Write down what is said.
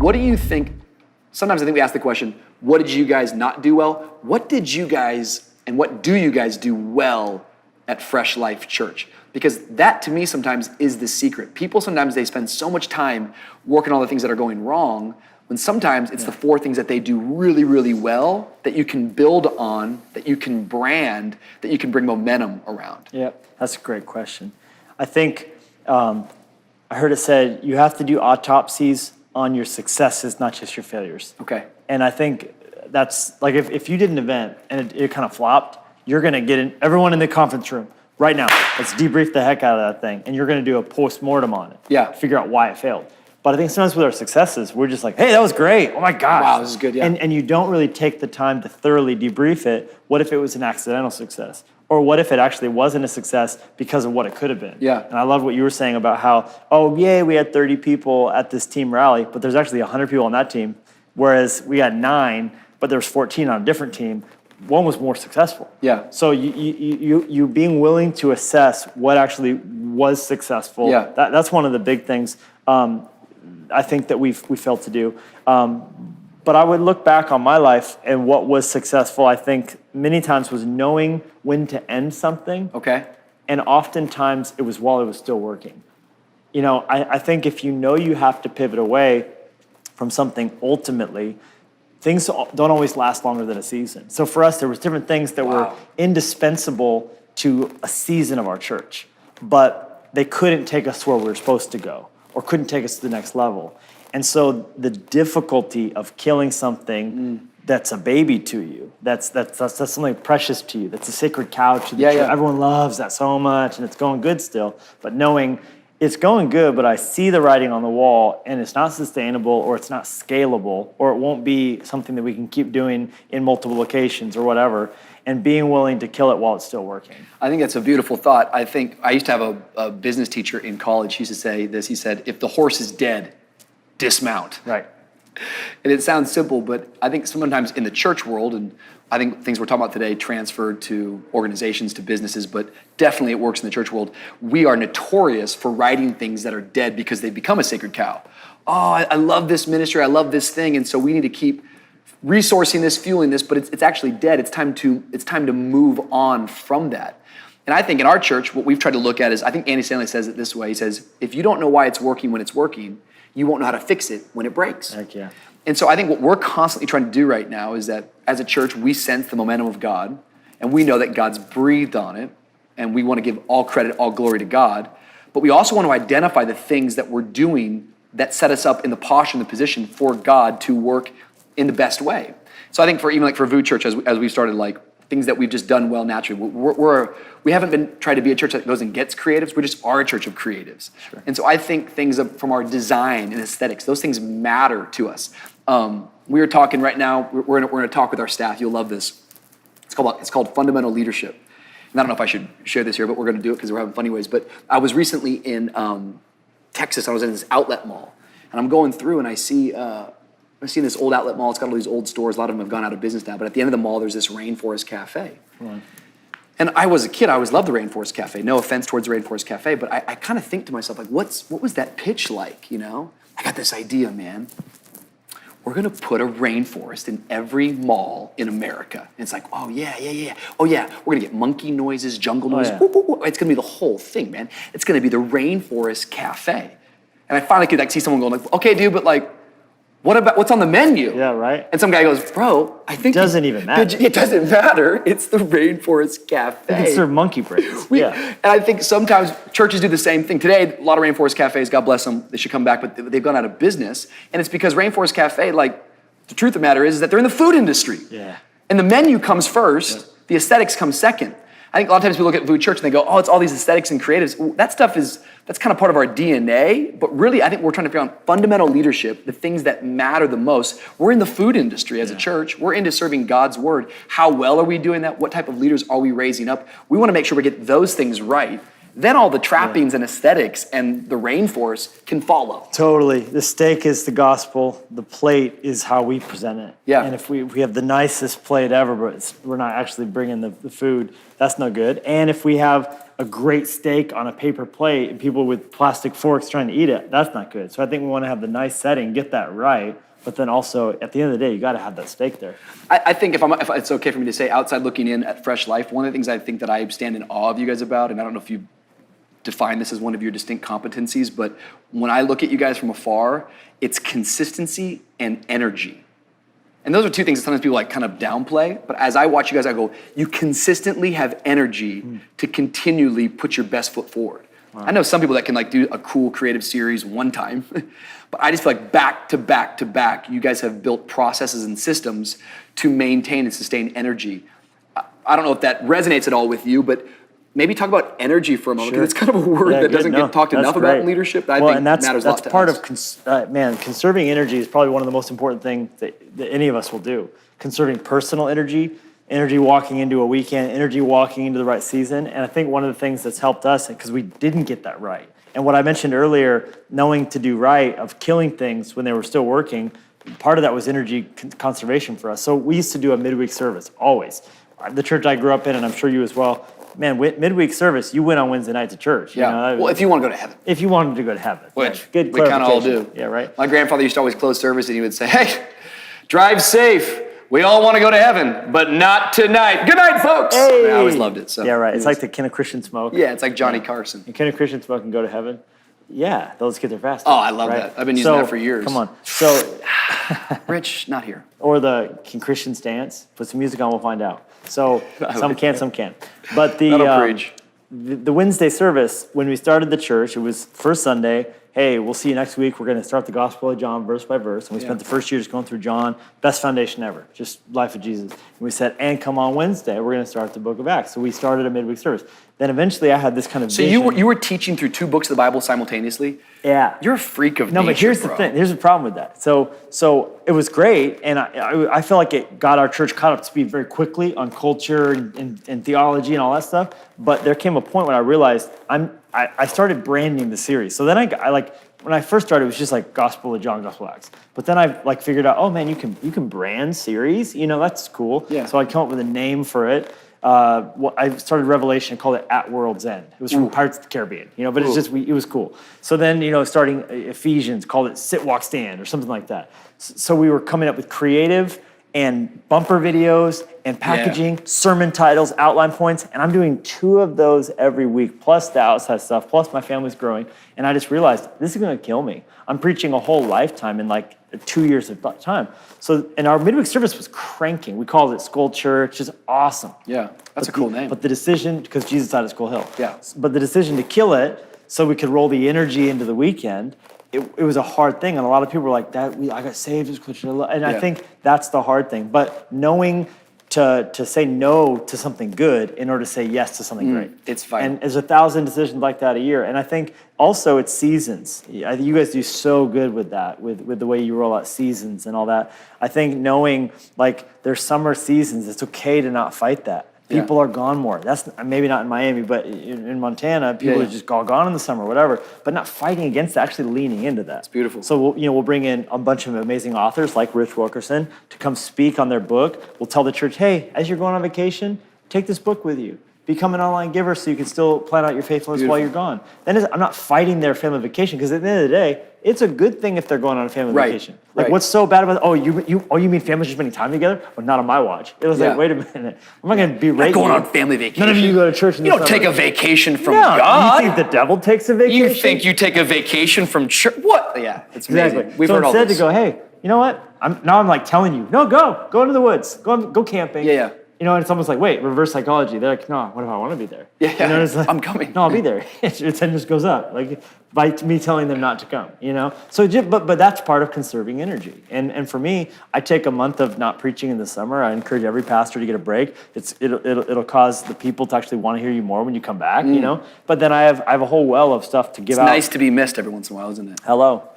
What do you think? Sometimes I think we ask the question, what did you guys not do well? What did you guys and what do you guys do well at Fresh Life Church? Because that to me sometimes is the secret. People sometimes they spend so much time working on the things that are going wrong when sometimes it's the 4 things that they do really, really well that you can build on, that you can brand, that you can bring momentum around. Yeah, that's a great question. I think I heard it said you have to do autopsies on your successes, not just your failures. Okay. And I think that's like if you did an event and it kind of flopped, you're going to get everyone in the conference room right now. Let's debrief the heck out of that thing. And you're going to do a post-mortem on it. Yeah. Figure out why it failed. But I think sometimes with our successes, we're just like, hey, that was great. Oh my gosh. Wow, this is good, yeah. And you don't really take the time to thoroughly debrief it. What if it was an accidental success? Or what if it actually wasn't a success because of what it could have been? Yeah. And I love what you were saying about how, oh, yay, we had 30 people at this team rally, but there's actually 100 people on that team, whereas we had 9, but there was 14 on a different team. One was more successful. Yeah. So you being willing to assess what actually was successful. Yeah. That's one of the big things I think that we failed to do. But I would look back on my life and what was successful, I think many times was knowing when to end something. Okay. And oftentimes it was while it was still working. You know, I think if you know you have to pivot away from something ultimately, things don't always last longer than a season. So for us, there was different things that were indispensable to a season of our church, but they couldn't take us to where we were supposed to go or couldn't take us to the next level. And so the difficulty of killing something that's a baby to you, that's something precious to you, that's a sacred cow to the church. Everyone loves that so much and it's going good still, but knowing it's going good, but I see the writing on the wall and it's not sustainable or it's not scalable or it won't be something that we can keep doing in multiple locations or whatever, and being willing to kill it while it's still working. I think that's a beautiful thought. I think I used to have a business teacher in college. He used to say this. He said, if the horse is dead, dismount. Right. And it sounds simple, but I think sometimes in the church world, and I think things we're talking about today transferred to organizations, to businesses, but definitely it works in the church world. We are notorious for writing things that are dead because they become a sacred cow. Oh, I love this ministry, I love this thing, and so we need to keep resourcing this, fueling this, but it's actually dead. It's time to move on from that. And I think in our church, what we've tried to look at is, I think Andy Stanley says it this way. He says, if you don't know why it's working when it's working, you won't know how to fix it when it breaks. Heck yeah. And so I think what we're constantly trying to do right now is that as a church, we sense the momentum of God, and we know that God's breathed on it, and we want to give all credit, all glory to God. But we also want to identify the things that we're doing that set us up in the posture and the position for God to work in the best way. So I think for even like for VU Church, as we started, like things that we've just done well naturally, we haven't been trying to be a church that goes and gets creatives. We just are a church of creatives. Sure. And so I think things from our design and aesthetics, those things matter to us. We are talking right now, we're going to talk with our staff. You'll love this. It's called fundamental leadership. And I don't know if I should share this here, but we're going to do it because we're having funny ways. But I was recently in Texas. I was in this outlet mall, and I'm going through, and I see this old outlet mall. It's got all these old stores. A lot of them have gone out of business now. But at the end of the mall, there's this Rainforest Cafe. Right. And I was a kid. I always loved the Rainforest Cafe. No offense towards the Rainforest Cafe, but I kind of think to myself, like, what was that pitch like? You know, I got this idea, man. We're gonna put a rainforest in every mall in America. And it's like, oh yeah. Oh yeah, we're gonna get monkey noises, jungle noises. Yeah. Woo, woo, woo. It's gonna be the whole thing, man. It's gonna be the Rainforest Cafe. And I finally could like see someone going like, okay, dude, but like, what's on the menu? Yeah, right. And some guy goes, bro, I think it doesn't even matter. It doesn't matter. It's the Rainforest Cafe. It's their monkey brains. And I think sometimes churches do the same thing. Today, a lot of Rainforest Cafes, God bless them, they should come back, but they've gone out of business. And it's because Rainforest Cafe, like, the truth of the matter is that they're in the food industry. Yeah. And the menu comes first, the aesthetics come second. I think a lot of times people look at VU Church and they go, oh, it's all these aesthetics and creatives. Well, that stuff that's kind of part of our DNA, but really I think we're trying to figure out fundamental leadership, the things that matter the most. We're in the food industry as a church. We're into serving God's word. How well are we doing that? What type of leaders are we raising up? We want to make sure we get those things right. Then all the trappings and aesthetics and the rainforest can follow. Totally. The steak is the gospel. The plate is how we present it. Yeah. And if we have the nicest plate ever, but we're not actually bringing the food, that's no good. And if we have a great steak on a paper plate and people with plastic forks trying to eat it. That's not good. So I think we want to have the nice setting, get that right. But then also, at the end of the day, you got to have that steak there. I think if it's okay for me to say, outside looking in at Fresh Life, one of the things I think that I stand in awe of you guys about, and I don't know if you define this as one of your distinct competencies, but when I look at you guys from afar, it's consistency and energy. And those are two things that sometimes people like kind of downplay, but as I watch you guys, I go, you consistently have energy to continually put your best foot forward. Wow. I know some people that can like do a cool creative series one time, but I just feel like back to back to back, you guys have built processes and systems to maintain and sustain energy. I don't know if that resonates at all with you, but maybe talk about energy for a moment, because it's kind of a word that doesn't get talked enough about in leadership. That I think matters a lot to us. That's part of, conserving energy is probably one of the most important things that any of us will do. Conserving personal energy walking into a weekend, energy walking into the right season. And I think one of the things that's helped us, because we didn't get that right, and what I mentioned earlier, knowing to do right, of killing things when they were still working, part of that was energy conservation for us. So we used to do a midweek service, always. The church I grew up in, and I'm sure you as well, man, midweek service, you went on Wednesday night to church. Yeah. Well, if you want to go to heaven. If you wanted to go to heaven. Which good we kind of all do. Yeah, right. My grandfather used to always close service and he would say, hey, drive safe. We all want to go to heaven, but not tonight. Good night, folks. Hey. I always loved it. So yeah, right. It's like the Can a Christian Smoke? Yeah, it's like Johnny Carson. And Can a Christian Smoke and go to heaven? Yeah, those kids are fast. Oh, I love that. I've been using that for years. Come on. So, Rich, not here. Or the Can Christians Dance? Put some music on, we'll find out. So some can, some can't. But the Wednesday service, when we started the church, it was first Sunday. Hey, we'll see you next week. We're going to start the Gospel of John verse by verse. And we spent the first year just going through John. Best foundation ever. Just life of Jesus. And we said, and come on Wednesday, we're going to start the book of Acts. So we started a midweek service. Then eventually I had this kind of vision. So you were teaching through two books of the Bible simultaneously? Yeah. You're a freak of nature, No, but here's the thing. Here's the problem with that. So it was great, and I feel like it got our church caught up to speed very quickly on culture and theology and all that stuff. But there came a point when I realized I started branding the series. So then I like, when I first started, it was just like Gospel of John, Gospel of Acts. But then I like figured out, oh man, you can brand series. That's cool. Yeah. So I came up with a name for it. I started Revelation and called it At World's End. It was from Pirates of the Caribbean, but it's just, it was cool. So then, starting Ephesians, called it Sit, Walk, Stand, or something like that. So we were coming up with creative and bumper videos and packaging, sermon titles, outline points, and I'm doing 2 of those every week, plus the outside stuff, plus my family's growing, and I just realized, this is going to kill me. I'm preaching a whole lifetime in like 2 years of time. So, and our midweek service was cranking. We called it Skull Church. It's awesome. Yeah, that's a cool name. But the decision, because Jesus died at Skull Hill. Yeah. But the decision to kill it so we could roll the energy into the weekend, it was a hard thing. And a lot of people were like, I got saved. And I think that's the hard thing. But knowing to say no to something good in order to say yes to something great. It's fine. And there's 1,000 decisions like that a year. And I think also it's seasons. I think you guys do so good with that, with the way you roll out seasons and all that. I think knowing like there's summer seasons, it's okay to not fight that. People are gone more. That's maybe not in Miami, but in Montana, people are just gone in the summer, whatever. But not fighting against that, actually leaning into that. It's beautiful. So we'll bring in a bunch of amazing authors like Rich Wilkerson to come speak on their book. We'll tell the church, hey, as you're going on vacation, take this book with you. Become an online giver so you can still plan out your faithfulness while you're gone. Then I'm not fighting their family vacation, because at the end of the day, it's a good thing if they're going on a family vacation. Like, what's so bad about you mean families just spending time together? Well, not on my watch. It was like, wait a minute. I'm not going to berate you. Going on family vacation. None of you go to church in the summer. You don't take a vacation from God. You think the devil takes a vacation? You think you take a vacation from church? What? Yeah, it's amazing. Exactly. We've heard all this. So instead to go, hey, you know what? I'm like telling you, no, go into the woods. Go camping. Yeah. And it's almost like, wait, reverse psychology. They're like, no, what if I want to be there? Yeah, it's like, I'm coming. No, I'll be there. It just goes up, like by me telling them not to come, So, but that's part of conserving energy. And for me, I take a month of not preaching in the summer. I encourage every pastor to get a break. It'll cause the people to actually want to hear you more when you come back, But then I have a whole well of stuff to give out. It's nice to be missed every once in a while, isn't it? Hello.